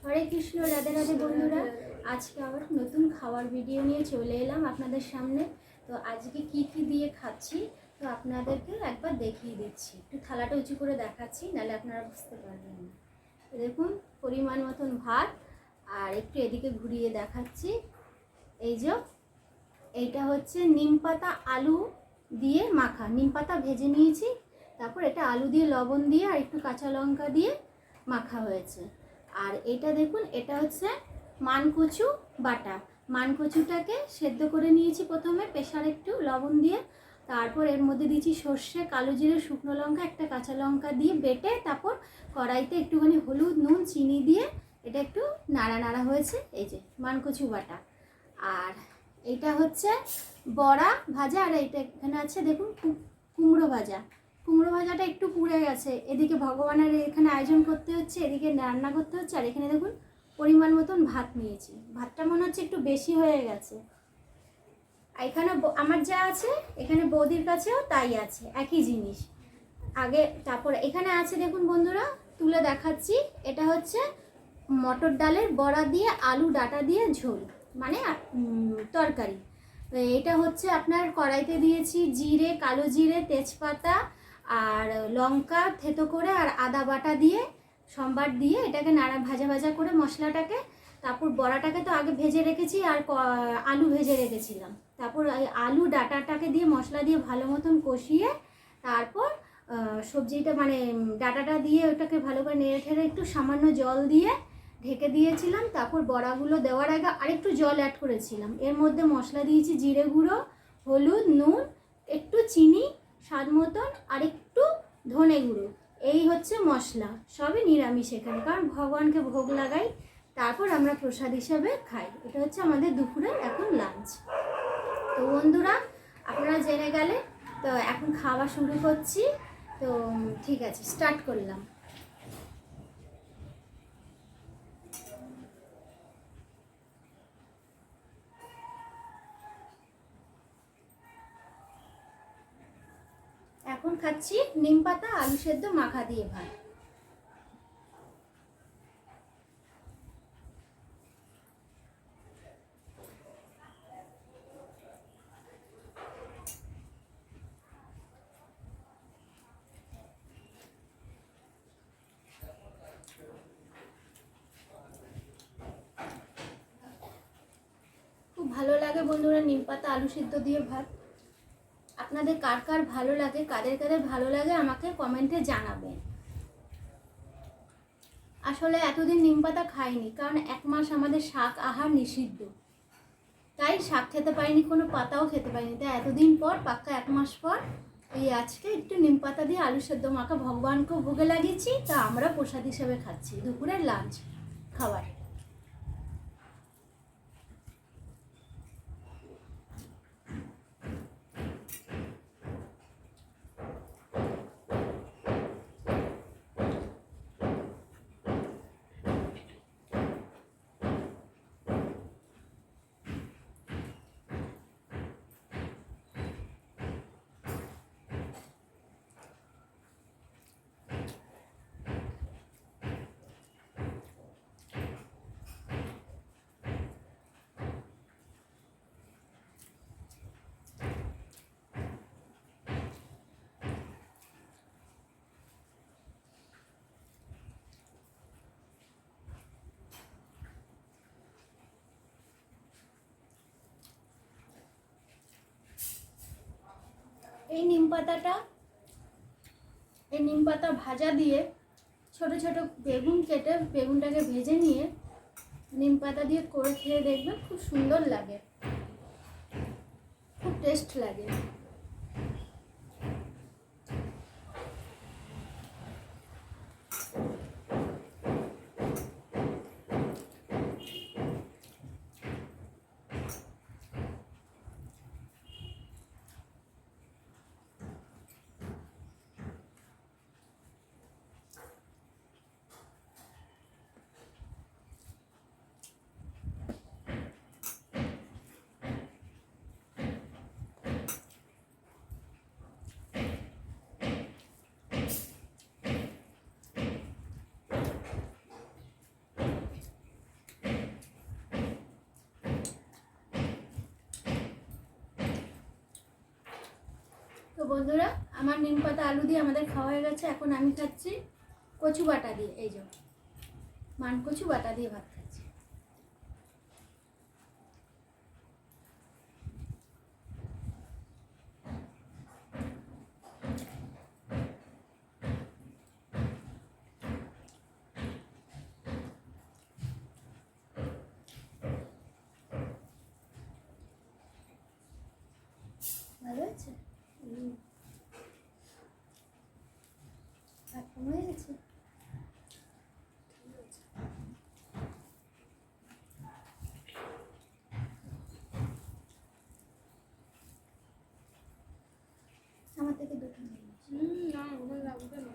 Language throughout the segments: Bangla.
হরে কৃষ্ণ, রাধে রাধে বন্ধুরা। আজকে আবার নতুন খাওয়ার ভিডিও নিয়ে চলে এলাম আপনাদের সামনে। তো আজকে কি কি দিয়ে খাচ্ছি তো আপনাদেরকে একবার দেখিয়ে দিচ্ছি। একটু থালাটা উঁচু করে দেখাচ্ছি, নাহলে আপনারা বুঝতে পারবেন না। দেখুন, পরিমাণ মতন ভাত, আর একটু এদিকে ঘুরিয়ে দেখাচ্ছি। এই যে এইটা হচ্ছে নিম পাতা আলু দিয়ে মাখা। নিম পাতা ভেজে নিয়েছি, তারপর এটা আলু দিয়ে লবণ দিয়ে আর একটু কাঁচা লঙ্কা দিয়ে মাখা হয়েছে। আর এটা দেখুন, এটা হচ্ছে মানকচু বাটা। মানকচুটাকে সেদ্ধ করে নিয়েছি প্রথমে প্রেসারে একটু লবণ দিয়ে, তারপর এর মধ্যে দিয়েছি সর্ষে, কালো জিরে, শুকনো লঙ্কা, একটা কাঁচা লঙ্কা দিয়ে বেটে, তারপর কড়াইতে একটুখানি হলুদ, নুন, চিনি দিয়ে এটা একটু নাড়া নাড়া হয়েছে। এই যে মানকচু বাটা। আর এটা হচ্ছে বড়া ভাজা, আর এইটা এখানে আছে দেখুন কুমড়ো ভাজা। কুমড়ো ভাজাটা একটু পুড়ে গেছে, এদিকে ভগবানের এখানে আয়োজন করতে হচ্ছে, এদিকে রান্না করতে হচ্ছে। আর এখানে দেখুন পরিমাণ মতন ভাত নিয়েছি। ভাতটা মনে হচ্ছে একটু বেশি হয়ে গেছে। এখানে আমার যা আছে, এখানে বৌদির কাছেও তাই আছে, একই জিনিস। আগে তারপর এখানে আছে দেখুন বন্ধুরা, তুলে দেখাচ্ছি। এটা হচ্ছে মটর ডালের বড়া দিয়ে আলু ডাঁটা দিয়ে ঝোল, মানে তরকারি। তো এটা হচ্ছে আপনার কড়াইতে দিয়েছি জিরে, কালো জিরে, তেজপাতা আর লঙ্কা থেতো করে, আর আদা বাটা দিয়ে সম্বার দিয়ে এটাকে নাড়া ভাজা ভাজা করে মশলাটাকে। তারপর বড়াটাকে তো আগে ভেজে রেখেছি, আর আলু ভেজে রেখেছিলাম। তারপর আলু ডাঁটাটাকে দিয়ে মশলা দিয়ে ভালো মতন কষিয়ে, তারপর সবজিটা মানে ডাঁটাটা দিয়ে ওটাকে ভালো করে নেড়ে ঠেড়ে একটু সামান্য জল দিয়ে ঢেকে দিয়েছিলাম। তারপর বড়াগুলো দেওয়ার আগে আরেকটু জল অ্যাড করেছিলাম। এর মধ্যে মশলা দিয়েছি জিরে গুঁড়ো, হলুদ, নুন, একটু চিনি স্বাদ মতন, আর একটু ধনে গুঁড়ো। এই হচ্ছে মশলা, সবই নিরামিষ এখানে, কারণ ভগবানকে ভোগ লাগাই, তারপর আমরা প্রসাদ হিসাবে খাই। এটা হচ্ছে আমাদের দুপুরের এখন লাঞ্চ। তো বন্ধুরা, আপনারা জেনে গেলে, তো এখন খাওয়া শুরু করছি। তো ঠিক আছে, স্টার্ট করলাম। এখন খাচ্ছি নিম পাতা আলু সেদ্ধ মাখা দিয়ে ভাত। খুব ভালো লাগে বন্ধুরা নিম পাতা আলু সেদ্ধ দিয়ে ভাত। আপনাদের কার কার ভালো লাগে, কাদের কাদের ভালো লাগে আমাকে কমেন্টে জানাবেন। আসলে এতদিন নিম পাতা খাইনি, কারণ 1 মাস আমাদের শাক আহার নিষিদ্ধ, তাই শাক খেতে পাইনি, কোনো পাতাও খেতে পাইনি। তাই এতদিন পর, পাক্কা 1 মাস পর, এই আজকে একটু নিম পাতা দিয়ে আলু সেদ্ধ মাখা ভগবানকেও ভোগে লাগিয়েছি, তা আমরা প্রসাদ হিসেবে খাচ্ছি দুপুরের লাঞ্চ খাবার। এই নিম পাতা ভাজা দিয়ে ছোট ছোট বেগুন কেটে, বেগুনটাকে ভেজে নিয়ে নিম পাতা দিয়ে করে খেয়ে দেখবেন, খুব সুন্দর লাগে, খুব টেস্ট লাগে। বন্ধুরা, আমার নিম পাতা আলু দিয়ে আমাদের খাওয়া হয়ে গেছে। এখন আমি খাচ্ছি কচু বাটা দিয়ে, এই যে মান কচু বাটা দিয়ে ভাত খাচ্ছি। ভালো আছে? ভাত কম হয়ে গেছে? আমার থেকে দুটো নিয়ে নিস। না ওটা লাগবে না।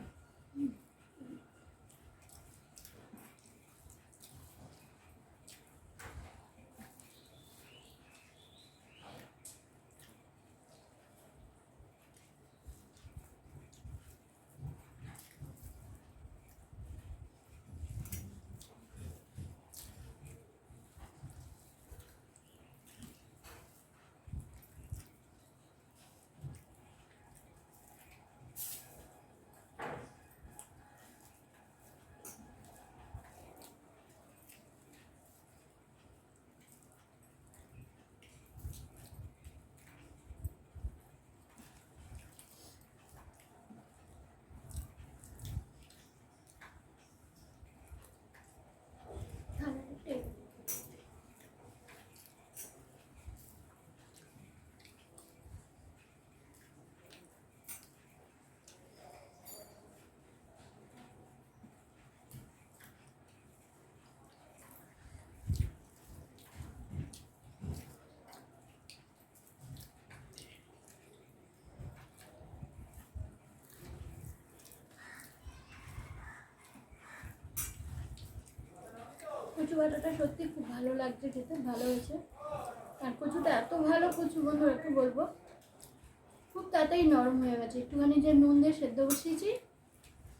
কচু বাটাটা সত্যি খুব ভালো লাগছে খেতে, ভালো হয়েছে। আর কচুটা এত ভালো কচু বন্ধু, একটু বলবো খুব তাড়াতাড়ি নরম হয়ে গেছে। একটুখানি যে নুন দিয়ে সেদ্ধ বসিয়েছি,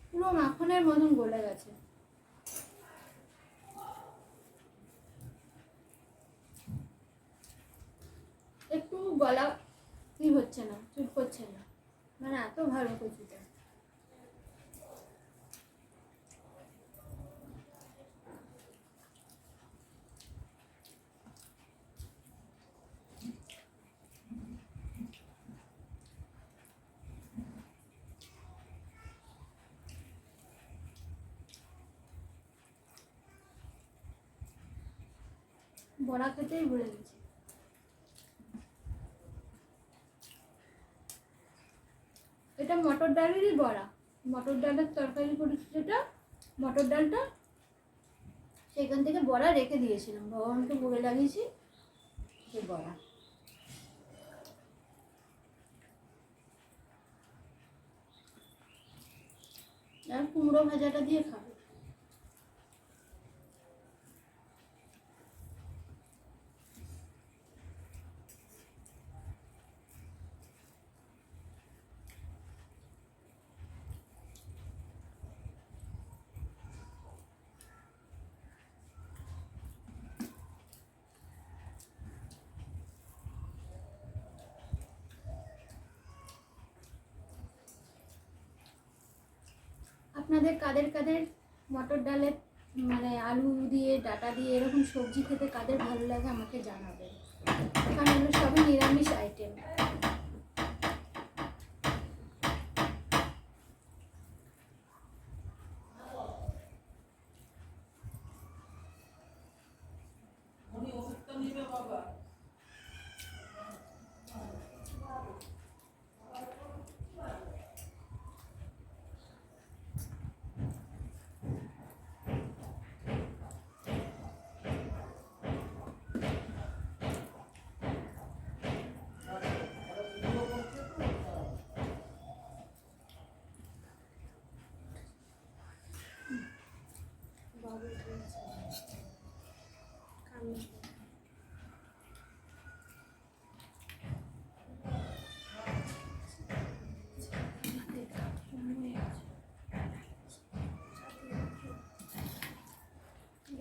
পুরো মাখনের মতন গলে গেছে। একটু গলা কি হচ্ছে না, চুপ করছে না, মানে এত ভালো কচুটা। বড়া খেতেই ভুলে গেছি। এটা মটর ডালেরই বড়া, মটর ডালের তরকারি করেছি যেটা, মটর ডালটা সেখান থেকে বড়া রেখে দিয়েছিলাম, ভগবানকে ভোগে লাগিয়েছি সেই বড়া। আর কুমড়ো ভাজাটা দিয়ে খাবো। আপনাদের কাদের কাদের মটর ডালের মানে আলু দিয়ে ডাটা দিয়ে এরকম সবজি খেতে কাদের ভালো লাগে আমাকে জানাবেন, কারণ এগুলো সবই নিরামিষ আইটেম।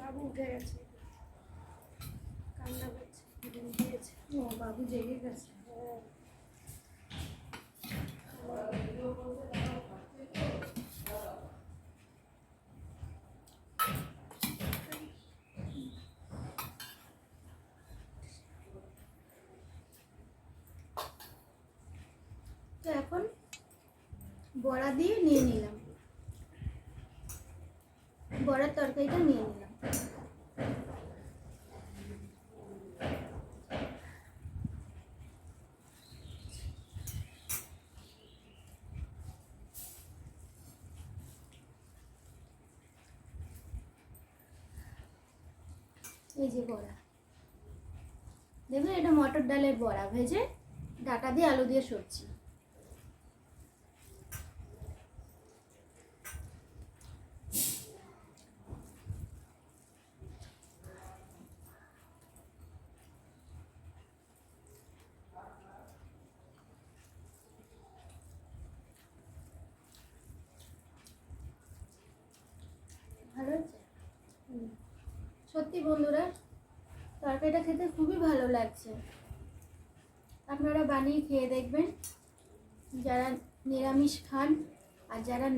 বাবু উঠে গেছে, কান্না করছে, ঘুম দিয়েছে। ও বাবু জেগে গেছে। তো এখন বড়া দিয়ে নিয়ে নিলাম, বড়ার তরকারিটা নিয়ে নিলাম। এই যে বড়া, দেখুন এটা মটর ডালের বড়া ভেজে ডাটা দিয়ে আলু দিয়ে সবজি। ভালো হচ্ছে। সত্যি বন্ধুরা, তরকারিটা খেতে খুবই ভালো লাগছে। আপনারা বানিয়ে খেয়ে দেখবেন, যারা নিরামিষ খান আর যারা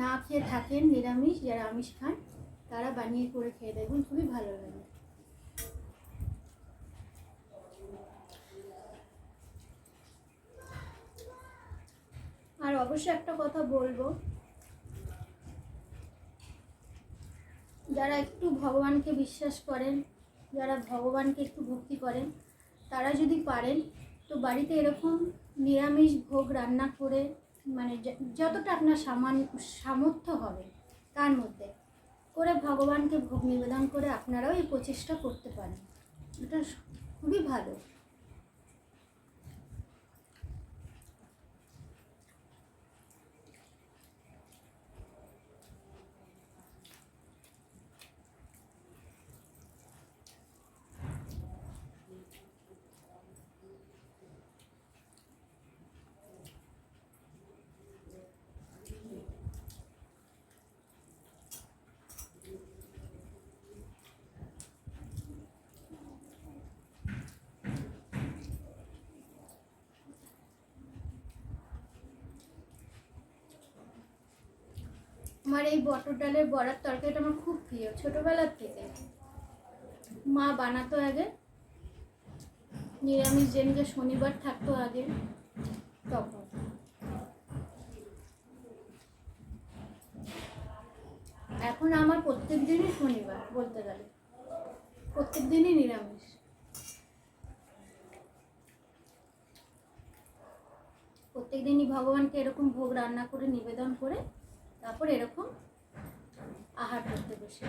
না খেয়ে থাকেন নিরামিষ, যারা আমিষ খান তারা বানিয়ে করে খেয়ে দেখবেন, খুবই ভালো লাগে। আর অবশ্যই একটা কথা বলবো, যারা একটু ভগবানকে বিশ্বাস করেন, যারা ভগবানকে একটু ভক্তি করেন, তারা যদি পারেন তো বাড়িতে এরকম নিরামিষ ভোগ রান্না করে, মানে যতটা আপনার সামর্থ্য হবে তার মধ্যে করে ভগবানকে ভোগ নিবেদন করে আপনারাও এই প্রচেষ্টা করতে পারেন। এটা খুবই ভালো। আমার এই মটর ডালের বড়ার তরকারিটা আমার খুব প্রিয়, ছোটবেলার থেকে মা বানাতো আগে, নিরামিষ যেদিনকে শনিবার থাকতো আগে তখন। এখন আমার প্রত্যেক দিনই শনিবার, বলতে গেলে প্রত্যেক দিনই নিরামিষ। প্রত্যেক দিনই ভগবানকে এরকম ভোগ রান্না করে নিবেদন করে তারপর এরকম আহার করতে বসে।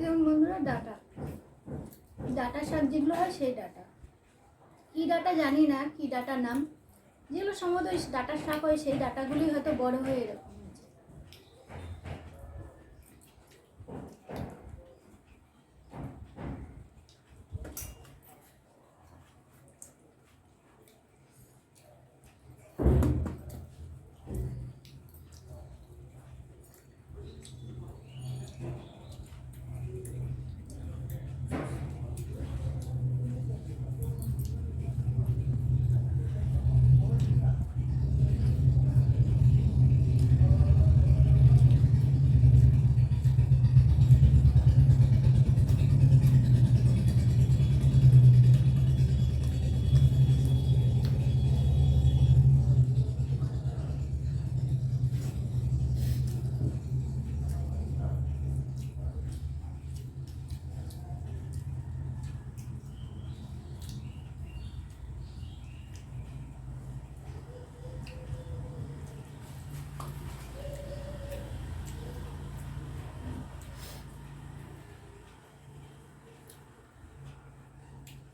যেমন বন্ধুরা ডাটা শাক যেগুলো হয় সেই ডাটা, কী ডাটা জানি না, কী ডাটার নাম, যেগুলো সম্ভবত ওই ডাটার শাক হয় সেই ডাটাগুলি হয়তো বড় হয়ে এরকম হয়েছে।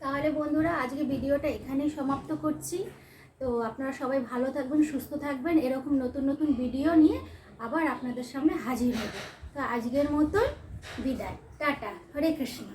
তাহলে বন্ধুরা আজকে ভিডিওটা এখানেই সমাপ্ত করছি। তো আপনারা সবাই ভালো থাকবেন, সুস্থ থাকবেন, এরকম নতুন নতুন ভিডিও নিয়ে আবার আপনাদের সামনে হাজির হবে। তো আজকের মতন বিদায়, টাটা, হরে কৃষ্ণ।